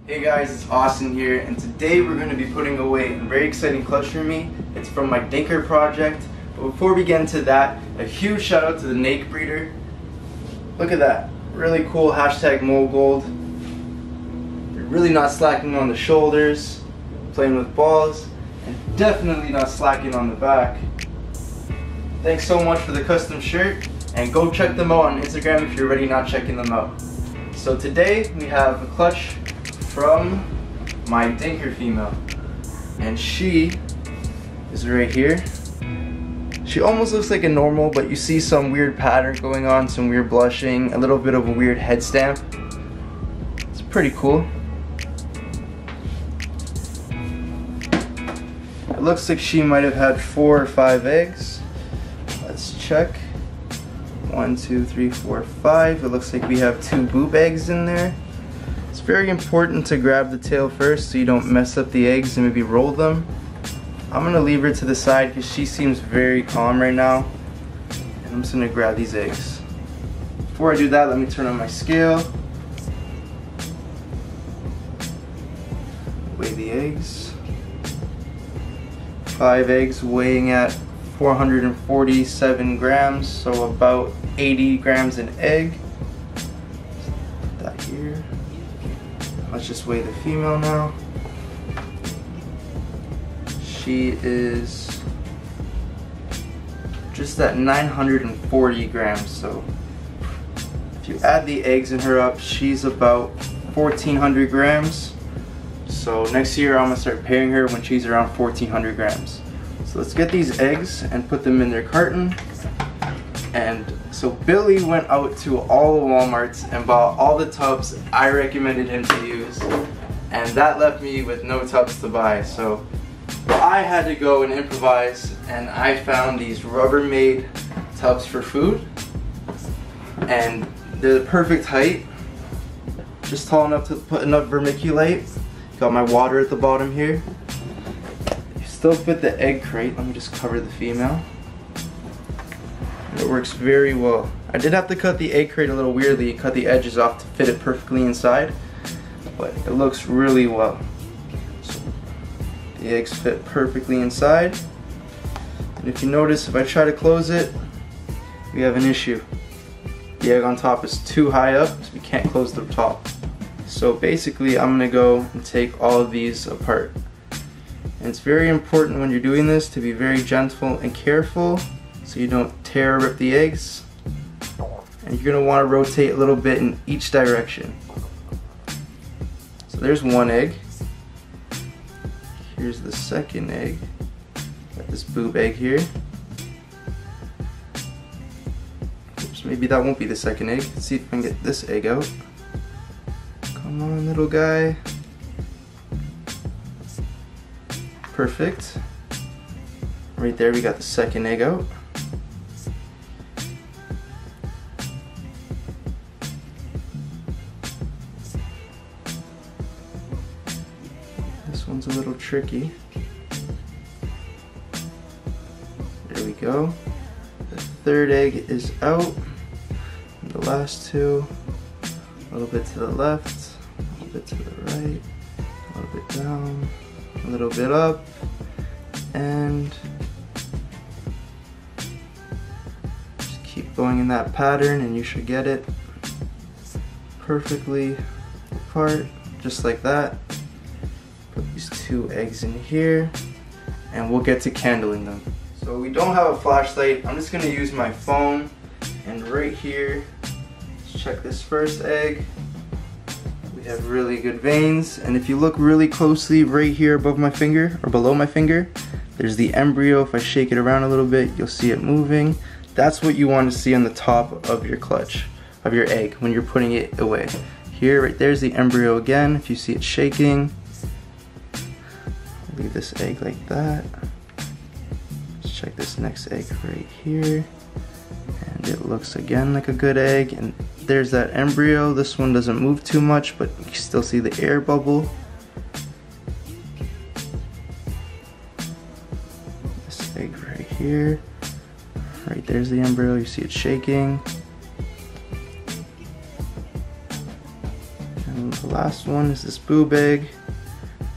Hey guys, it's Austin here, and today we're going to be putting away a very exciting clutch for me. It's from my dinker project. But before we get into that, a huge shout out to the Nake breeder. Look at that, really cool hashtag mole gold. They're really not slacking on the shoulders, playing with balls, and definitely not slacking on the back. Thanks so much for the custom shirt, and go check them out on Instagram if you're already not checking them out. So today we have a clutch from my dinker female, and she is right here. She almost looks like a normal, but you see some weird pattern going on, some weird blushing, a little bit of a weird head stamp. It's pretty cool. It looks like she might have had 4 or 5 eggs. Let's check. 1, 2, 3, 4, 5. It looks like we have 2 boob eggs in there. It's very important to grab the tail first so you don't mess up the eggs and maybe roll them. I'm gonna leave her to the side because she seems very calm right now. And I'm just gonna grab these eggs. Before I do that, let me turn on my scale. Weigh the eggs. 5 eggs weighing at 447 grams, so about 80 grams an egg. Put that here. Let's just weigh the female now. She is just at 940 grams, so if you add the eggs in her up, she's about 1400 grams. So next year I'm gonna start pairing her when she's around 1400 grams. So let's get these eggs and put them in their carton. And so Billy went out to all the Walmarts and bought all the tubs I recommended him to use, and that left me with no tubs to buy. So I had to go and improvise, and I found these Rubbermaid tubs for food, and they're the perfect height, just tall enough to put enough vermiculite. Got my water at the bottom here. You still fit the egg crate. Let me just cover the female. It works very well. I did have to cut the egg crate a little weirdly, cut the edges off to fit it perfectly inside, but it looks really well. So the eggs fit perfectly inside, and if you notice, if I try to close it, we have an issue. The egg on top is too high up, so we can't close the top. So basically I'm gonna go and take all of these apart. And it's very important when you're doing this to be very gentle and careful so you don't tear or rip the eggs. And you're gonna wanna rotate a little bit in each direction. So there's one egg. Here's the second egg. Got this boob egg here. Oops, maybe that won't be the second egg. Let's see if I can get this egg out. Come on, little guy. Perfect. Right there we got the second egg out. This one's a little tricky. There we go. The third egg is out. And the last two, a little bit to the left, a little bit to the right, a little bit down, a little bit up, and just keep going in that pattern and you should get it perfectly apart, just like that. Put these 2 eggs in here and we'll get to candling them. So we don't have a flashlight, I'm just gonna use my phone, and right here, let's check this first egg. We have really good veins, and if you look really closely right here above my finger, or below my finger, there's the embryo. If I shake it around a little bit, you'll see it moving. That's what you want to see on the top of your clutch, of your egg, when you're putting it away. Here, right there's the embryo again, if you see it shaking. Leave this egg like that. Let's check this next egg right here. And it looks again like a good egg, and there's that embryo. This one doesn't move too much, but you can still see the air bubble. This egg right here. Right there's the embryo, you see it shaking. And the last one is this boob egg.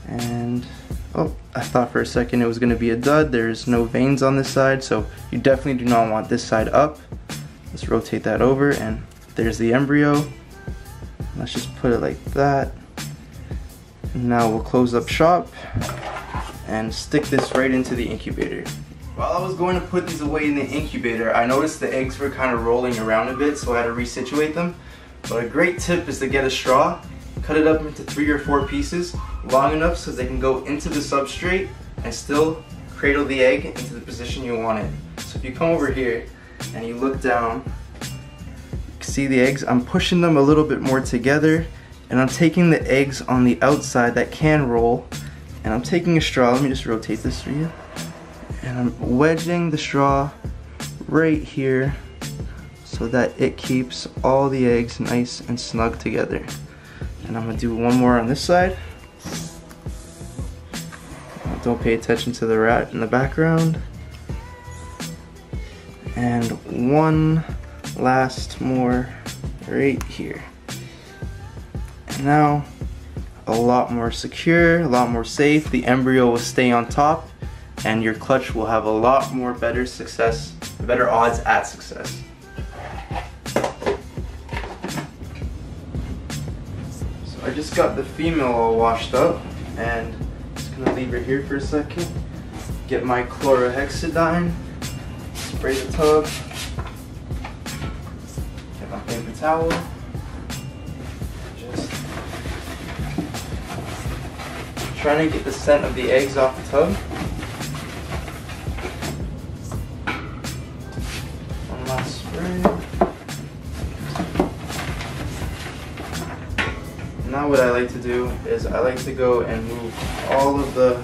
And oh, I thought for a second it was going to be a dud. There's no veins on this side, so you definitely do not want this side up. Let's rotate that over, and there's the embryo. Let's just put it like that. And now we'll close up shop and stick this right into the incubator. While I was going to put these away in the incubator, I noticed the eggs were kind of rolling around a bit, so I had to resituate them. But a great tip is to get a straw, cut it up into 3 or 4 pieces, long enough so they can go into the substrate and still cradle the egg into the position you want it. So if you come over here and you look down, you can see the eggs. I'm pushing them a little bit more together, and I'm taking the eggs on the outside that can roll, and I'm taking a straw. Let me just rotate this for you. And I'm wedging the straw right here so that it keeps all the eggs nice and snug together. And I'm gonna do one more on this side. Don't pay attention to the rat in the background. And one last more right here. And now, a lot more secure, a lot more safe. The embryo will stay on top, and your clutch will have a lot more better success, better odds at success. So I just got the female all washed up, and gonna leave her here for a second. Get my chlorhexidine, spray the tub, get my paper towel, just trying to get the scent of the eggs off the tub. One last spray. Now what I like to do is I like to go and move all of the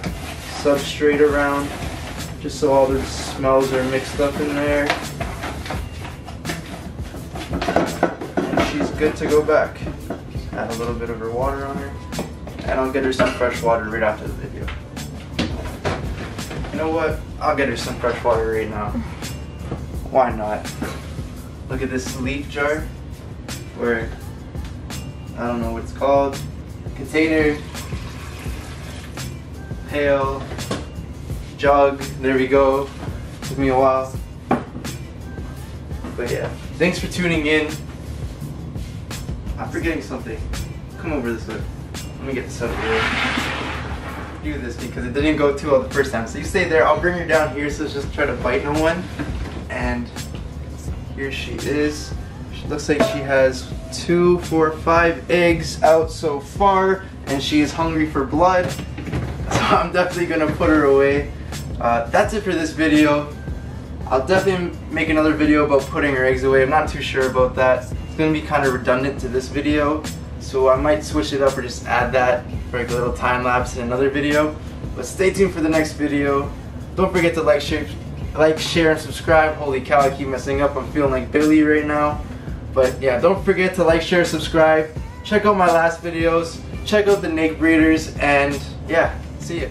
substrate around just so all the smells are mixed up in there. And she's good to go back. Just add a little bit of her water on her, and I'll get her some fresh water right after the video. You know what? I'll get her some fresh water right now. Why not? Look at this leaf jar where I don't know what it's called. Container, pail, jug, there we go. Took me a while. But yeah, thanks for tuning in. I'm forgetting something. Come over this way. Let me get this over here. Do this because it didn't go too well the first time. So you stay there, I'll bring her down here so just try to bite no one. And here she is. She looks like she has 2, 4, 5 eggs out so far, and she is hungry for blood. So I'm definitely gonna put her away. That's it for this video. I'll definitely make another video about putting her eggs away. I'm not too sure about that. It's gonna be kind of redundant to this video, so I might switch it up or just add that for like a little time lapse in another video. But stay tuned for the next video. Don't forget to like, share, and subscribe. Holy cow, I keep messing up. I'm feeling like Billy right now. But yeah, don't forget to like, share, subscribe. Check out my last videos. Check out the Nake breeders, and yeah, see ya.